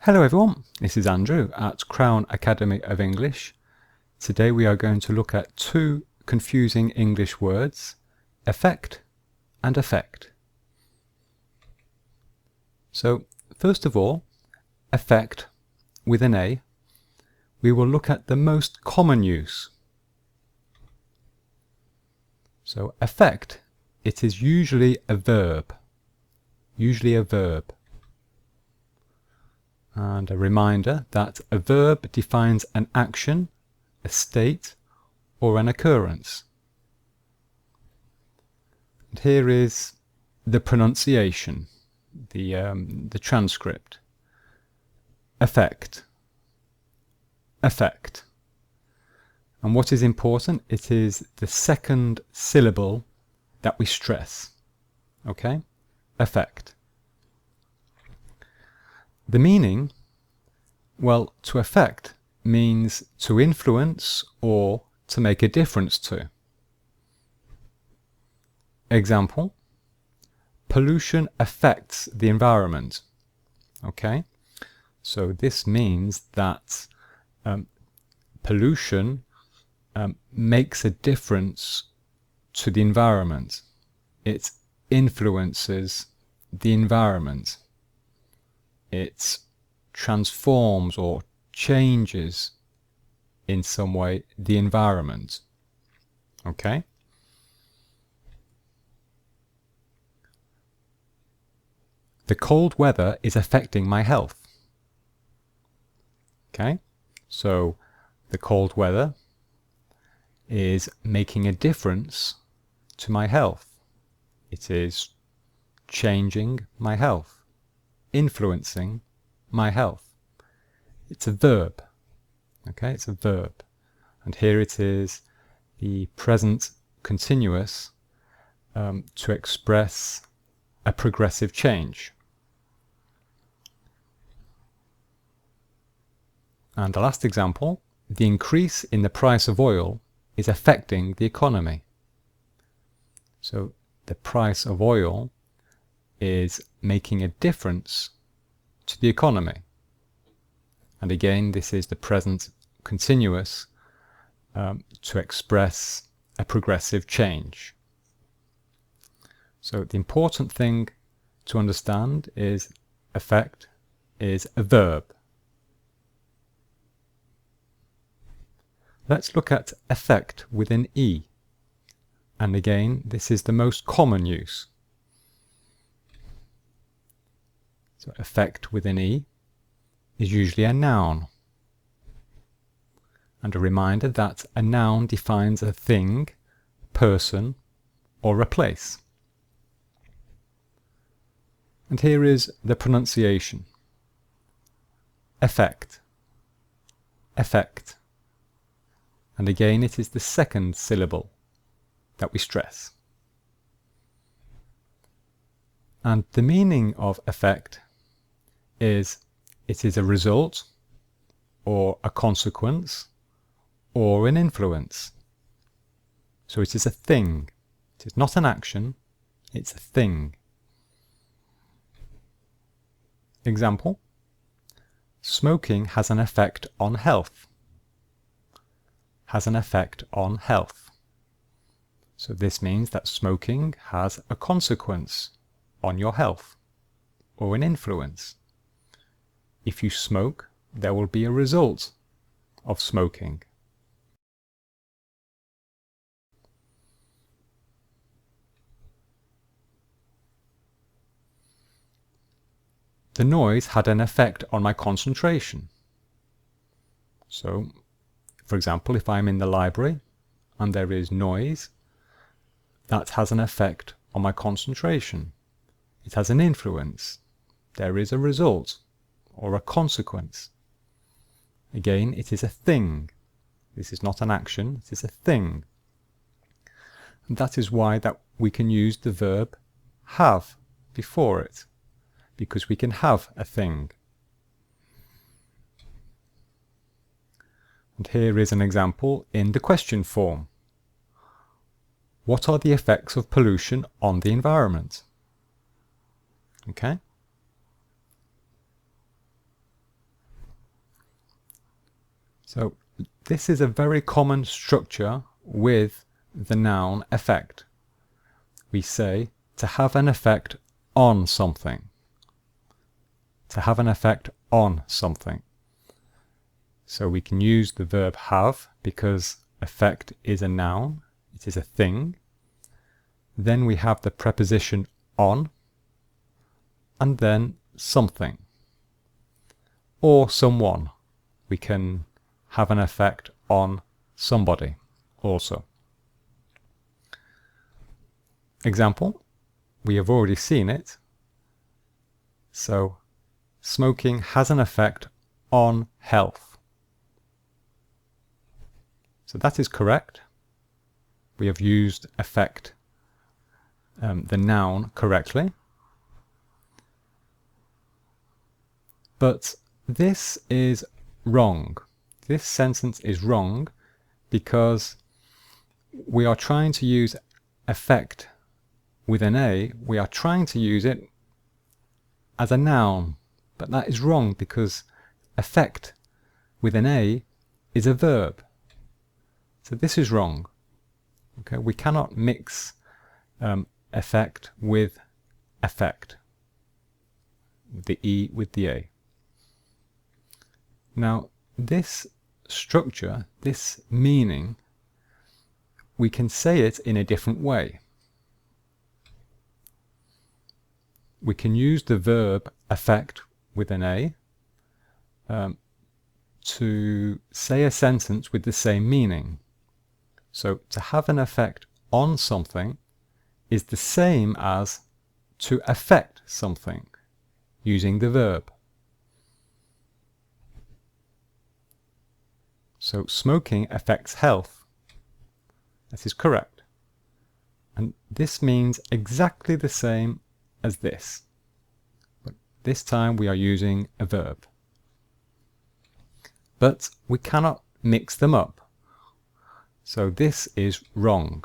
Hello everyone, this is Andrew at Crown Academy of English. Today we are going to look at two confusing English words, effect and effect. So first of all, effect with an A, we will look at the most common use. So effect, it is usually a verb. And a reminder that a verb defines an action, a state, or an occurrence. And here is the pronunciation, the transcript. Effect. Effect. And what is important, it is the second syllable that we stress. Okay? Effect. The meaning, well, to affect means to influence or to make a difference to. Example, pollution affects the environment. Okay, so this means that pollution makes a difference to the environment. It influences the environment. It transforms or changes in some way the environment. Okay? The cold weather is affecting my health. Okay? So the cold weather is making a difference to my health. It is changing my health, influencing my health. It's a verb. Okay, it's a verb. And here it is the present continuous to express a progressive change. And the last example, the increase in the price of oil is affecting the economy. So the price of oil is making a difference to the economy. And again, this is the present continuous to express a progressive change. So the important thing to understand is effect is a verb. Let's look at effect with an E. And again, this is the most common use. So effect with an E is usually a noun. And a reminder that a noun defines a thing, person, or a place. And here is the pronunciation. Effect. Effect. And again, it is the second syllable that we stress. And the meaning of effect is it is a result or a consequence or an influence. So it is a thing. It is not an action, it's a thing. Example, smoking has an effect on health. Has an effect on health. So this means that smoking has a consequence on your health or an influence. If you smoke, there will be a result of smoking. The noise had an effect on my concentration. So, for example, if I'm in the library and there is noise, that has an effect on my concentration. It has an influence. There is a result or a consequence. Again, it is a thing. This is not an action, it is a thing. And that is why that we can use the verb have before it, because we can have a thing. And here is an example in the question form. What are the effects of pollution on the environment? Okay. So this is a very common structure with the noun effect. We say to have an effect on something. To have an effect on something. So we can use the verb have because effect is a noun. It is a thing. Then we have the preposition on, and then something or someone. We can have an effect on somebody also. Example, we have already seen it. So smoking has an effect on health. So that is correct. We have used effect, the noun, correctly. But this is wrong. This sentence is wrong because we are trying to use effect with an A. We are trying to use it as a noun, but that is wrong because effect with an A is a verb. So this is wrong. Okay, we cannot mix effect with effect, the E with the A. Now this structure, this meaning, we can say it in a different way. We can use the verb effect with an A to say a sentence with the same meaning. So to have an effect on something is the same as to affect something using the verb. So smoking affects health. That is correct. And this means exactly the same as this. But this time we are using a verb. But we cannot mix them up. So this is wrong,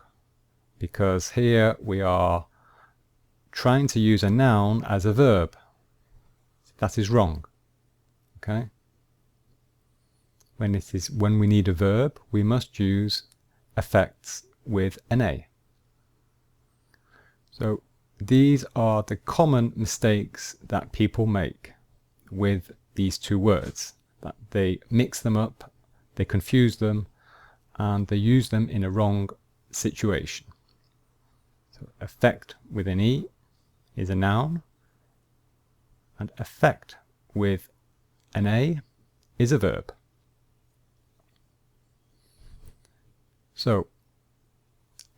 because here we are trying to use a noun as a verb. That is wrong. Okay? When we need a verb, we must use effects with an A. So these are the common mistakes that people make with these two words. That they mix them up, they confuse them, and they use them in a wrong situation. So effect with an E is a noun, and effect with an A is a verb. So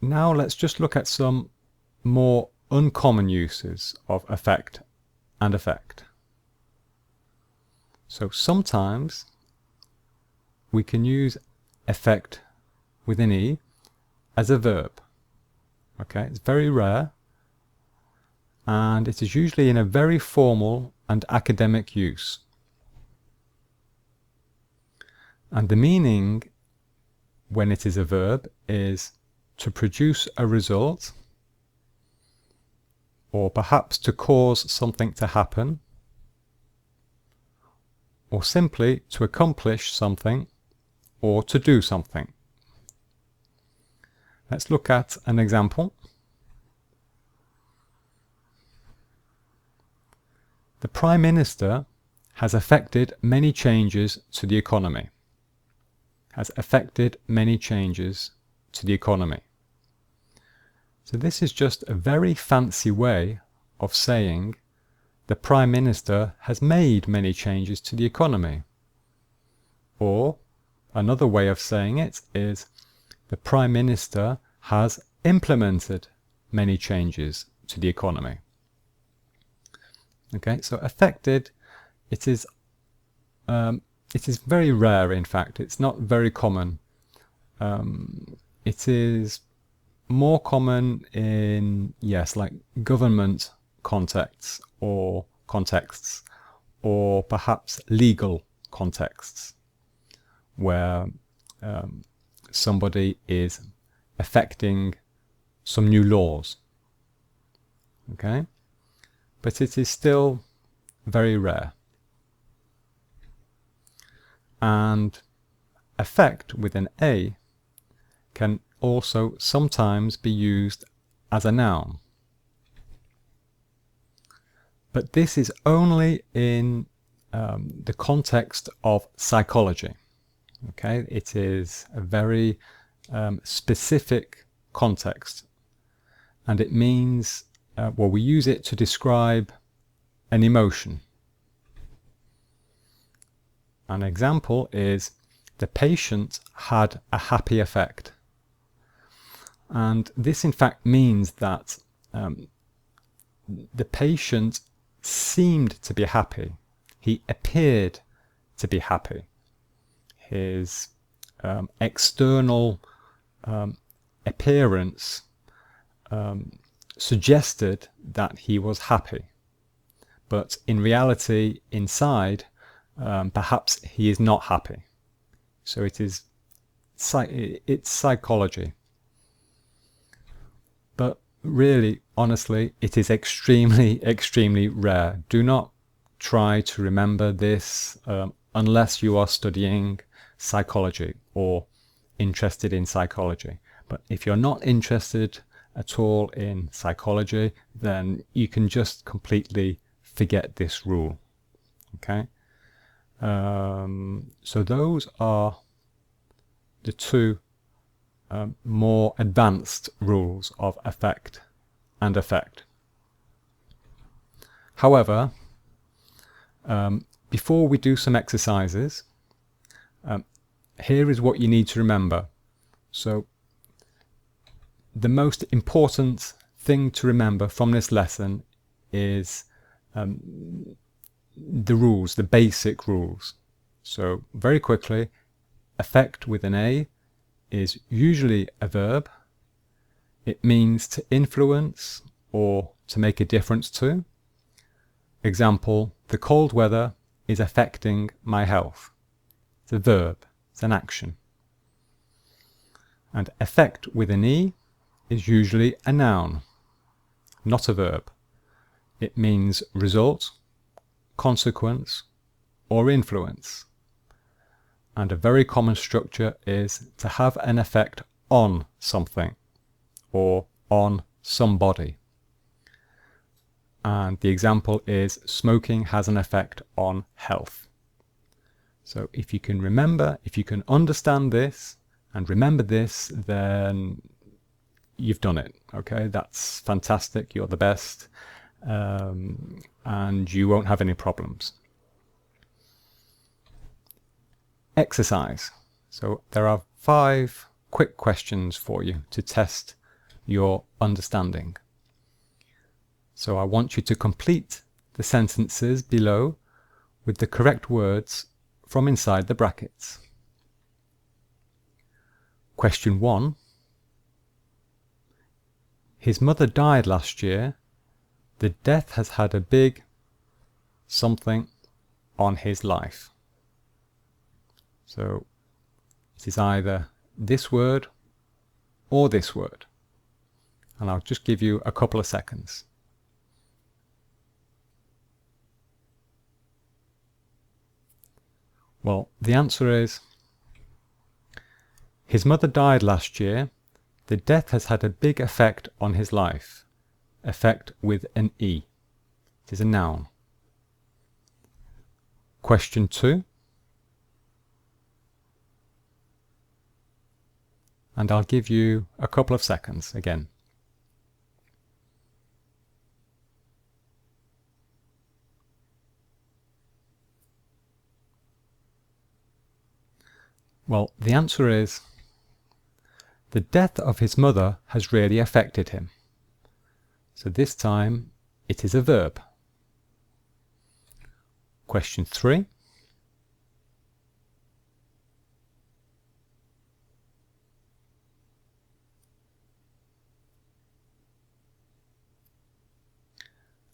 now let's just look at some more uncommon uses of effect and effect. So sometimes we can use effect with an E as a verb. Okay, it's very rare, and it is usually in a very formal and academic use. And the meaning when it is a verb is to produce a result, or perhaps to cause something to happen, or simply to accomplish something or to do something. Let's look at an example. The Prime Minister has affected many changes to the economy. Has affected many changes to the economy. So this is just a very fancy way of saying the Prime Minister has made many changes to the economy. Or another way of saying it is the Prime Minister has implemented many changes to the economy. Okay, so affected, it is very rare, in fact. It's not very common. It is more common in, yes, like government contexts, or perhaps legal contexts, where somebody is affecting some new laws. Okay, but it is still very rare. And affect with an A can also sometimes be used as a noun. But this is only in the context of psychology. Okay, it is a very specific context, and it means, well, we use it to describe an emotion. An example is, the patient had a happy effect. And this in fact means that the patient seemed to be happy. He appeared to be happy. His external appearance suggested that he was happy. But in reality, inside, perhaps he is not happy. So it's psychology. But really, honestly, it is extremely, extremely rare. Do not try to remember this unless you are studying psychology or interested in psychology. But if you're not interested at all in psychology, then you can just completely forget this rule. Okay? So those are the two more advanced rules of affect and effect. However, before we do some exercises, here is what you need to remember. So the most important thing to remember from this lesson is the rules, the basic rules. So very quickly, affect with an A is usually a verb. It means to influence or to make a difference to. Example, the cold weather is affecting my health. It's a verb, it's an action. And affect with an E is usually a noun, not a verb. It means result, consequence, or influence. And a very common structure is to have an effect on something or on somebody. And the example is, smoking has an effect on health. So if you can remember, if you can understand this and remember this, then you've done it. Okay, that's fantastic. You're the best. And you won't have any problems. Exercise. So there are 5 quick questions for you to test your understanding. So I want you to complete the sentences below with the correct words from inside the brackets. Question 1. His mother died last year. The death has had a big something on his life. So it is either this word or this word. And I'll just give you a couple of seconds. Well, the answer is, his mother died last year. The death has had a big effect on his life. Effect with an E. It is a noun. Question 2. And I'll give you a couple of seconds again. Well, the answer is, the death of his mother has really affected him. So this time it is a verb. Question 3.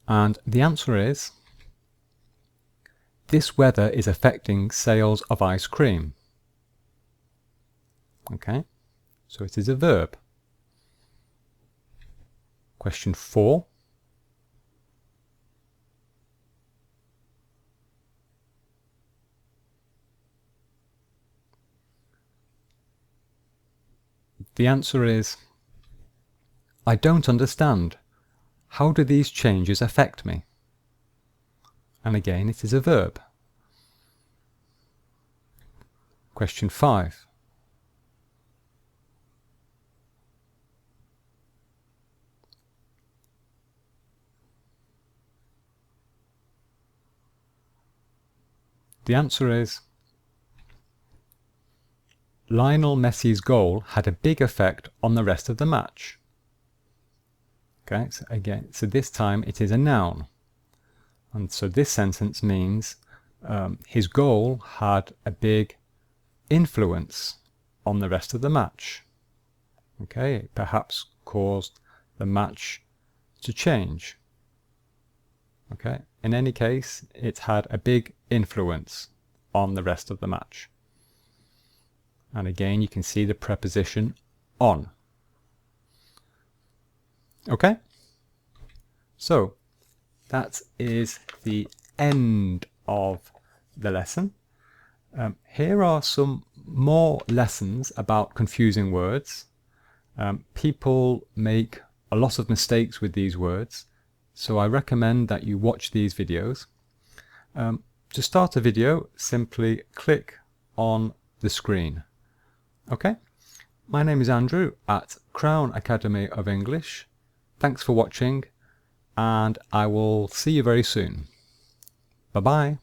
And the answer is, this weather is affecting sales of ice cream. Okay, so it is a verb. Question 4. the answer is, I don't understand. How do these changes affect me? And again, it is a verb. Question 5. The answer is, Lionel Messi's goal had a big effect on the rest of the match. Okay, so again, so this time it is a noun. And so this sentence means his goal had a big influence on the rest of the match. Okay, it perhaps caused the match to change. Okay, in any case, it had a big influence on the rest of the match. And again, you can see the preposition on. Okay, so that is the end of the lesson. Here are some more lessons about confusing words. People make a lot of mistakes with these words, so I recommend that you watch these videos. To start a video, simply click on the screen. Okay, my name is Andrew at Crown Academy of English. Thanks for watching, and I will see you very soon. Bye-bye.